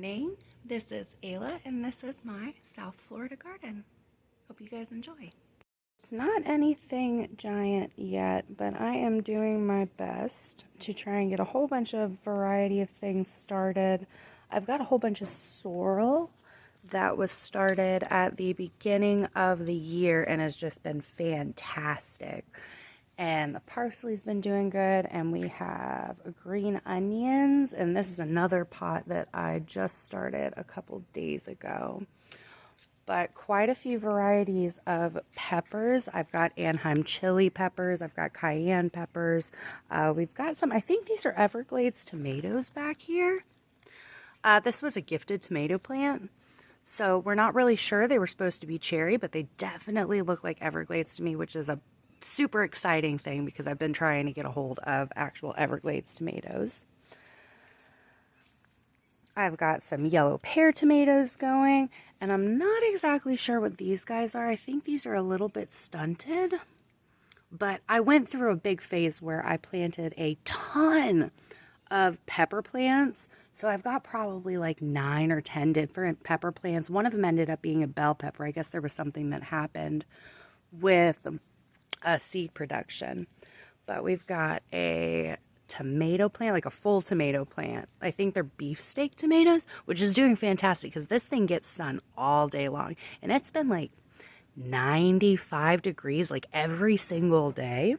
morning. This is Ayla and this is my South Florida garden. Hope you guys enjoy. It's not anything giant yet, but I am doing my best to try and get a whole bunch of variety of things started. I've got a whole bunch of sorrel that was started at the beginning of the year and has just been fantastic. And the parsley's been doing good, and we have green onions, and this is another pot that I just started a couple days ago. But quite a few varieties of peppers. I've got Anaheim chili peppers, I've got cayenne peppers, we've got some, I think these are Everglades tomatoes back here. This was a gifted tomato plant, so we're not really sure. They were supposed to be cherry, but they definitely look like Everglades to me, which is a super exciting thing because I've been trying to get a hold of actual Everglades tomatoes. I've got some yellow pear tomatoes going, and I'm not exactly sure what these guys are. I think these are a little bit stunted, but I went through a big phase where I planted a ton of pepper plants. So I've got probably like 9 or 10 different pepper plants. One of them ended up being a bell pepper. I guess there was something that happened with seed production. But we've got a tomato plant, like a full tomato plant. I think they're beefsteak tomatoes, which is doing fantastic because this thing gets sun all day long. And it's been like 95 degrees like every single day.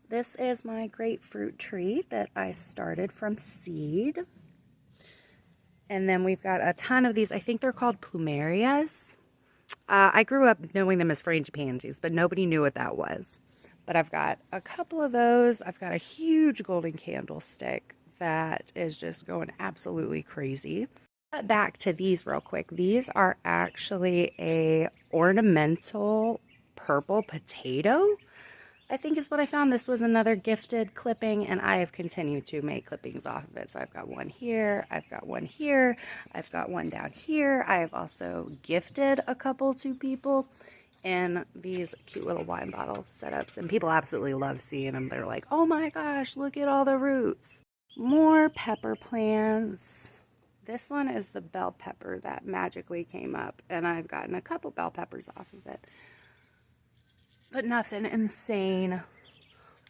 This is my grapefruit tree that I started from seed. And then we've got a ton of these. I think they're called plumerias. I grew up knowing them as frangipanges, but nobody knew what that was. But I've got a couple of those. I've got a huge golden candlestick that is just going absolutely crazy. Back to these real quick. These are actually a ornamental purple potato, I think is what I found. This was another gifted clipping, and I have continued to make clippings off of it. So I've got one here, I've got one here, I've got one down here. I have also gifted a couple to people in these cute little wine bottle setups, and people absolutely love seeing them. They're like, oh my gosh, look at all the roots. More pepper plants. This one is the bell pepper that magically came up, and I've gotten a couple bell peppers off of it. But nothing insane.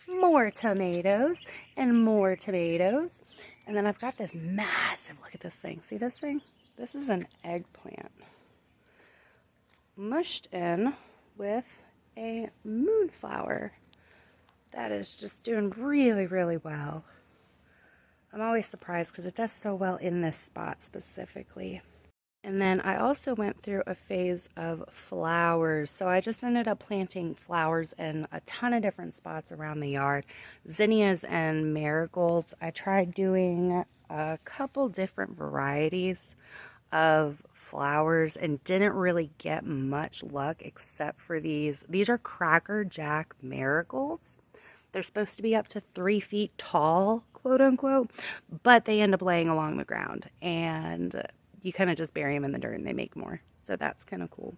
More tomatoes and more tomatoes. And then I've got this massive, look at this thing. See this thing? This is an eggplant mushed in with a moonflower. That is just doing really, really well. I'm always surprised because it does so well in this spot specifically. And then I also went through a phase of flowers. So I just ended up planting flowers in a ton of different spots around the yard. Zinnias and marigolds. I tried doing a couple different varieties of flowers and didn't really get much luck except for these. These are Cracker Jack marigolds. They're supposed to be up to 3 feet tall, quote unquote, but they end up laying along the ground, and you kind of just bury them in the dirt and they make more. So that's kind of cool.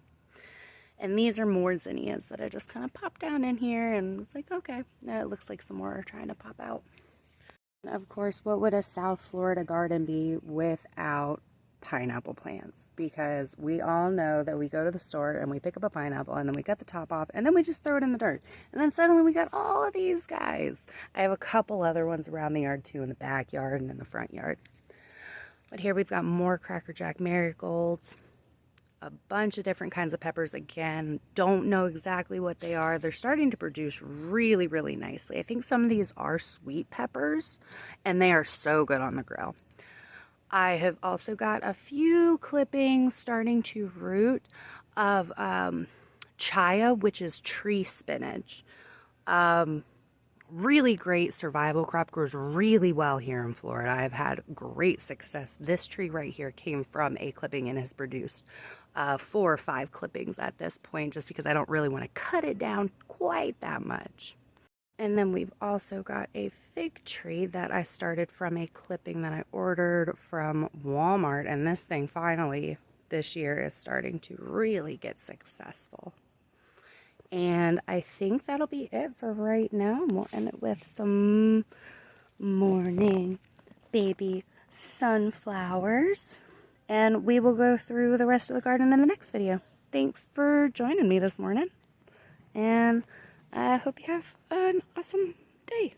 And these are more zinnias that I just kind of popped down in here and was like, okay, it looks like some more are trying to pop out. And of course, what would a South Florida garden be without pineapple plants? Because we all know that we go to the store and we pick up a pineapple and then we cut the top off and then we just throw it in the dirt. And then suddenly we got all of these guys. I have a couple other ones around the yard too, in the backyard and in the front yard. But here we've got more Cracker Jack marigolds, a bunch of different kinds of peppers. Again, don't know exactly what they are. They're starting to produce really, really nicely. I think some of these are sweet peppers, and they are so good on the grill. I have also got a few clippings starting to root of chaya, which is tree spinach. Really great survival crop, grows really well here in Florida. I've had great success. This tree right here came from a clipping and has produced 4 or 5 clippings at this point, just because I don't really want to cut it down quite that much. And then we've also got a fig tree that I started from a clipping that I ordered from Walmart, and this thing finally this year is starting to really get successful. And I think that'll be it for right now. We'll end it with some morning baby sunflowers. And we will go through the rest of the garden in the next video. Thanks for joining me this morning. And I hope you have an awesome day.